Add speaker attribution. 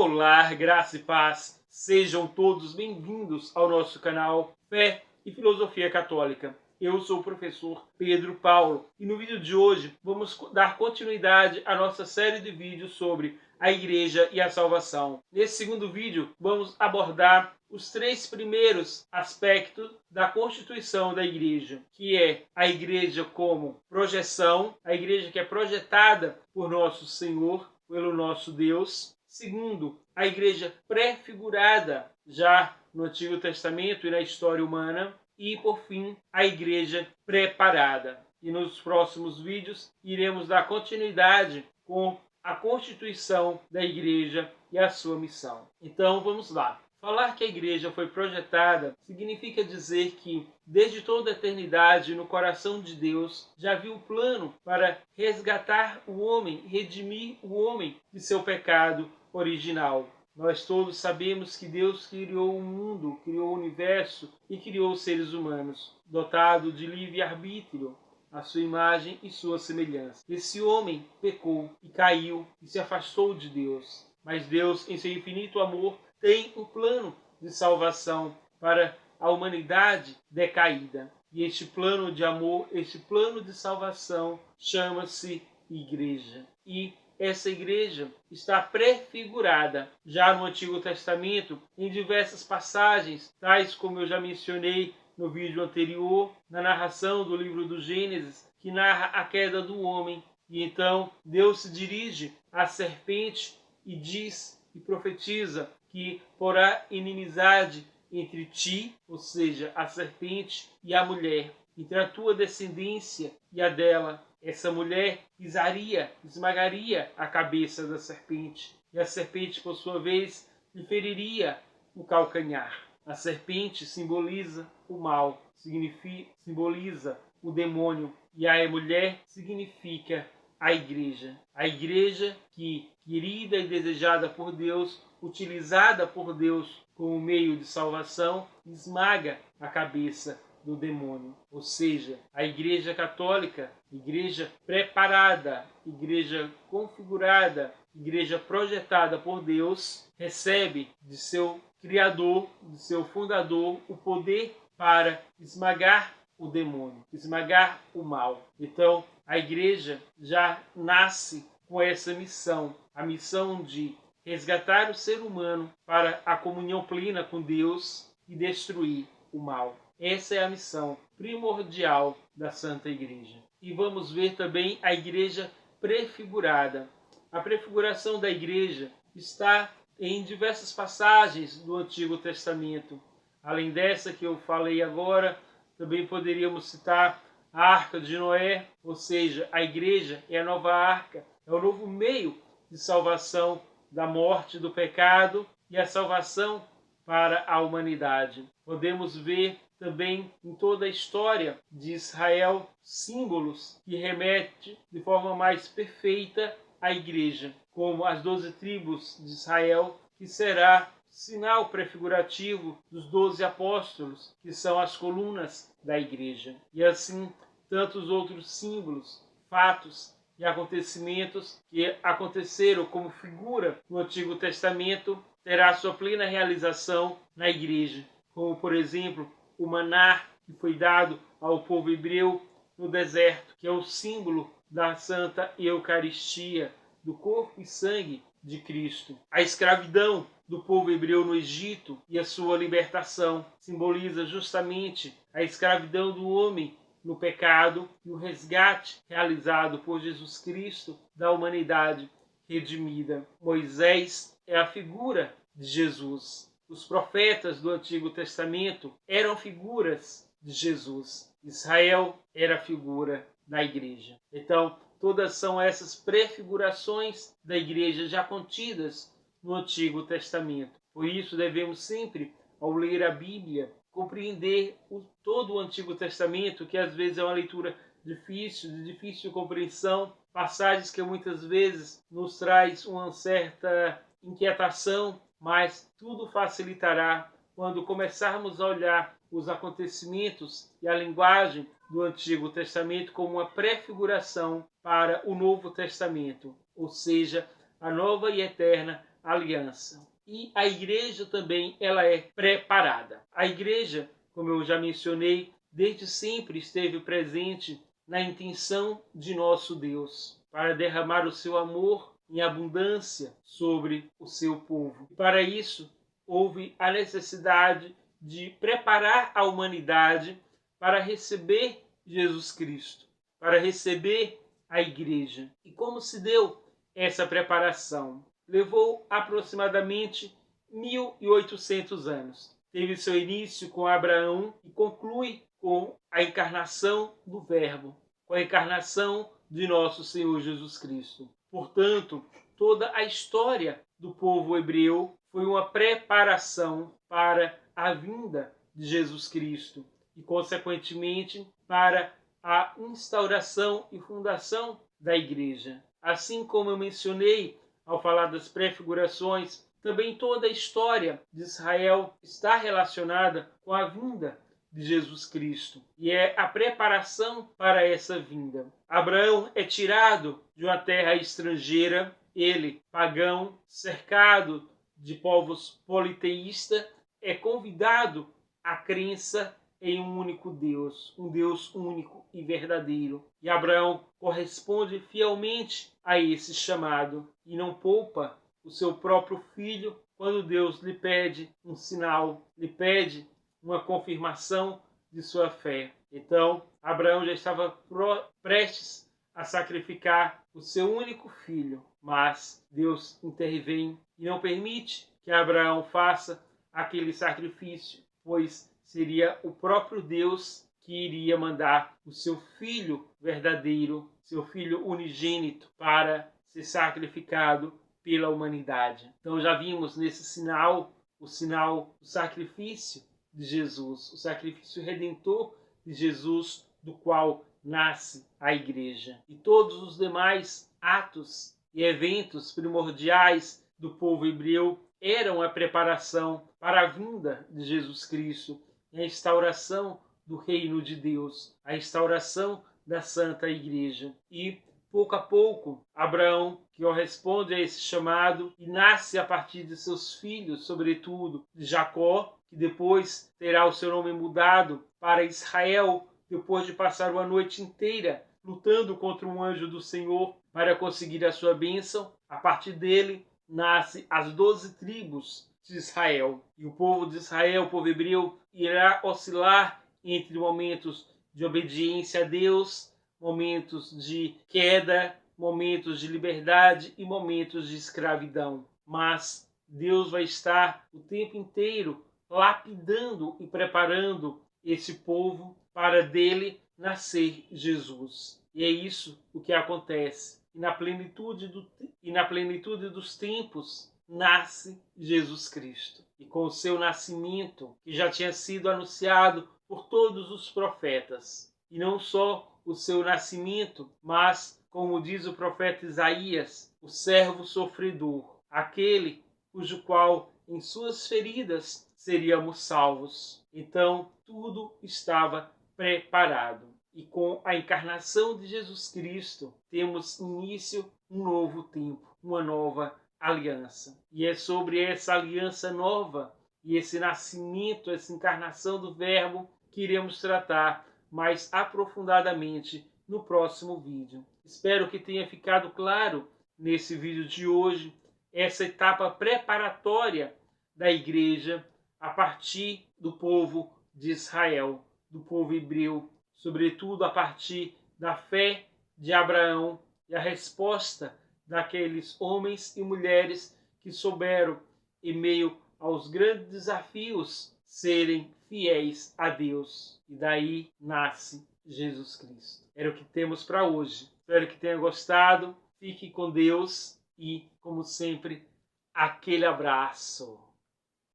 Speaker 1: Olá, graça e paz. Sejam todos bem-vindos ao nosso canal Fé e Filosofia Católica. Eu sou o professor Pedro Paulo e no vídeo de hoje vamos dar continuidade à nossa série de vídeos sobre a Igreja e a salvação. Nesse segundo vídeo vamos abordar os três primeiros aspectos da constituição da Igreja, que é a Igreja como projeção, a Igreja que é projetada por nosso Senhor, pelo nosso Deus. Segundo, a Igreja pré-figurada já no Antigo Testamento e na história humana. E, por fim, a Igreja preparada. E nos próximos vídeos iremos dar continuidade com a constituição da Igreja e a sua missão. Então, vamos lá. Falar que a Igreja foi projetada significa dizer que, desde toda a eternidade, no coração de Deus, já viu o plano para resgatar o homem, redimir o homem de seu pecado original. Nós todos sabemos que Deus criou o mundo, criou o universo e criou os seres humanos, dotado de livre-arbítrio, a sua imagem e sua semelhança. Esse homem pecou e caiu e se afastou de Deus. Mas Deus, em seu infinito amor, tem um plano de salvação para a humanidade decaída. E este plano de amor, este plano de salvação, chama-se Igreja. E essa igreja está prefigurada já no Antigo Testamento em diversas passagens, tais como eu já mencionei no vídeo anterior, na narração do livro do Gênesis, que narra a queda do homem. E então Deus se dirige à serpente e diz e profetiza que porá inimizade entre ti, ou seja, a serpente, e a mulher, entre a tua descendência e a dela. Essa mulher esmagaria a cabeça da serpente, e a serpente, por sua vez, lhe feriria o calcanhar. A serpente simboliza o mal, simboliza o demônio, e a mulher significa a Igreja. A Igreja que, querida e desejada por Deus, utilizada por Deus como meio de salvação, esmaga a cabeça do demônio. Ou seja, a Igreja Católica, Igreja preparada, Igreja configurada, Igreja projetada por Deus, recebe de seu Criador, de seu Fundador, o poder para esmagar o demônio, esmagar o mal. Então, a Igreja já nasce com essa missão, a missão de resgatar o ser humano para a comunhão plena com Deus e destruir o mal. Essa é a missão primordial da Santa Igreja. E vamos ver também a Igreja prefigurada. A prefiguração da Igreja está em diversas passagens do Antigo Testamento. Além dessa que eu falei agora, também poderíamos citar a Arca de Noé, ou seja, a Igreja é a nova arca, é o novo meio de salvação da morte, do pecado e a salvação para a humanidade. Podemos ver também em toda a história de Israel símbolos que remetem de forma mais perfeita à Igreja, como as 12 tribos de Israel, que será sinal prefigurativo dos 12 apóstolos, que são as colunas da Igreja. E assim, tantos outros símbolos, fatos e acontecimentos que aconteceram como figura no Antigo Testamento, terá sua plena realização na Igreja, como, por exemplo, o maná que foi dado ao povo hebreu no deserto, que é o símbolo da Santa Eucaristia, do corpo e sangue de Cristo. A escravidão do povo hebreu no Egito e a sua libertação simboliza justamente a escravidão do homem no pecado e o resgate realizado por Jesus Cristo da humanidade redimida. Moisés é a figura de Jesus. Os profetas do Antigo Testamento eram figuras de Jesus. Israel era a figura da Igreja. Então, todas são essas prefigurações da Igreja já contidas no Antigo Testamento. Por isso, devemos sempre, ao ler a Bíblia, compreender todo o Antigo Testamento, que às vezes é uma leitura difícil, de difícil compreensão, passagens que muitas vezes nos traz uma certa inquietação, mas tudo facilitará quando começarmos a olhar os acontecimentos e a linguagem do Antigo Testamento como uma prefiguração para o Novo Testamento, ou seja, a nova e eterna aliança. E a igreja também ela é preparada. A igreja, como eu já mencionei, desde sempre esteve presente na intenção de nosso Deus para derramar o seu amor em abundância sobre o seu povo. E para isso, houve a necessidade de preparar a humanidade para receber Jesus Cristo, para receber a igreja. E como se deu essa preparação? Levou aproximadamente 1800 anos. Teve seu início com Abraão e conclui com a encarnação do Verbo, com a encarnação de nosso Senhor Jesus Cristo. Portanto, toda a história do povo hebreu foi uma preparação para a vinda de Jesus Cristo e, consequentemente, para a instauração e fundação da igreja. Assim como eu mencionei ao falar das prefigurações, também toda a história de Israel está relacionada com a vinda de Jesus Cristo e é a preparação para essa vinda. Abraão é tirado de uma terra estrangeira, ele, pagão, cercado de povos politeístas, é convidado à crença em um único Deus, um Deus único e verdadeiro. E Abraão corresponde fielmente a esse chamado e não poupa o seu próprio filho quando Deus lhe pede um sinal, lhe pede uma confirmação de sua fé. Então, Abraão já estava prestes a sacrificar o seu único filho, mas Deus intervém e não permite que Abraão faça aquele sacrifício, pois seria o próprio Deus que iria mandar o seu filho verdadeiro, seu filho unigênito, para ser sacrificado pela humanidade. Então já vimos nesse sinal, o sinal do sacrifício de Jesus, o sacrifício redentor de Jesus, do qual nasce a igreja. E todos os demais atos e eventos primordiais do povo hebreu eram a preparação para a vinda de Jesus Cristo, a instauração do reino de Deus, a instauração da Santa Igreja. E, pouco a pouco, Abraão, que corresponde a esse chamado, e nasce a partir de seus filhos, sobretudo de Jacó, que depois terá o seu nome mudado para Israel, depois de passar uma noite inteira lutando contra um anjo do Senhor para conseguir a sua bênção. A partir dele, nasce as 12 tribos de Israel. E o povo de Israel, o povo hebreu, irá oscilar entre momentos de obediência a Deus, momentos de queda, momentos de liberdade e momentos de escravidão. Mas Deus vai estar o tempo inteiro lapidando e preparando esse povo para dele nascer Jesus. E é isso o que acontece. E na plenitude dos tempos nasce Jesus Cristo. E com o seu nascimento, que já tinha sido anunciado por todos os profetas, e não só o seu nascimento, mas, como diz o profeta Isaías, o servo sofredor, aquele cujo qual em suas feridas seríamos salvos. Então, tudo estava preparado. E com a encarnação de Jesus Cristo, temos início um novo tempo, uma nova aliança. E é sobre essa aliança nova e esse nascimento, essa encarnação do Verbo, que iremos tratar mais aprofundadamente no próximo vídeo. Espero que tenha ficado claro nesse vídeo de hoje essa etapa preparatória da igreja a partir do povo de Israel, do povo hebreu, sobretudo a partir da fé de Abraão e a resposta daqueles homens e mulheres que souberam, em meio aos grandes desafios, serem fiéis a Deus. E daí nasce Jesus Cristo. Era o que temos para hoje. Espero que tenha gostado. Fique com Deus e, como sempre, aquele abraço.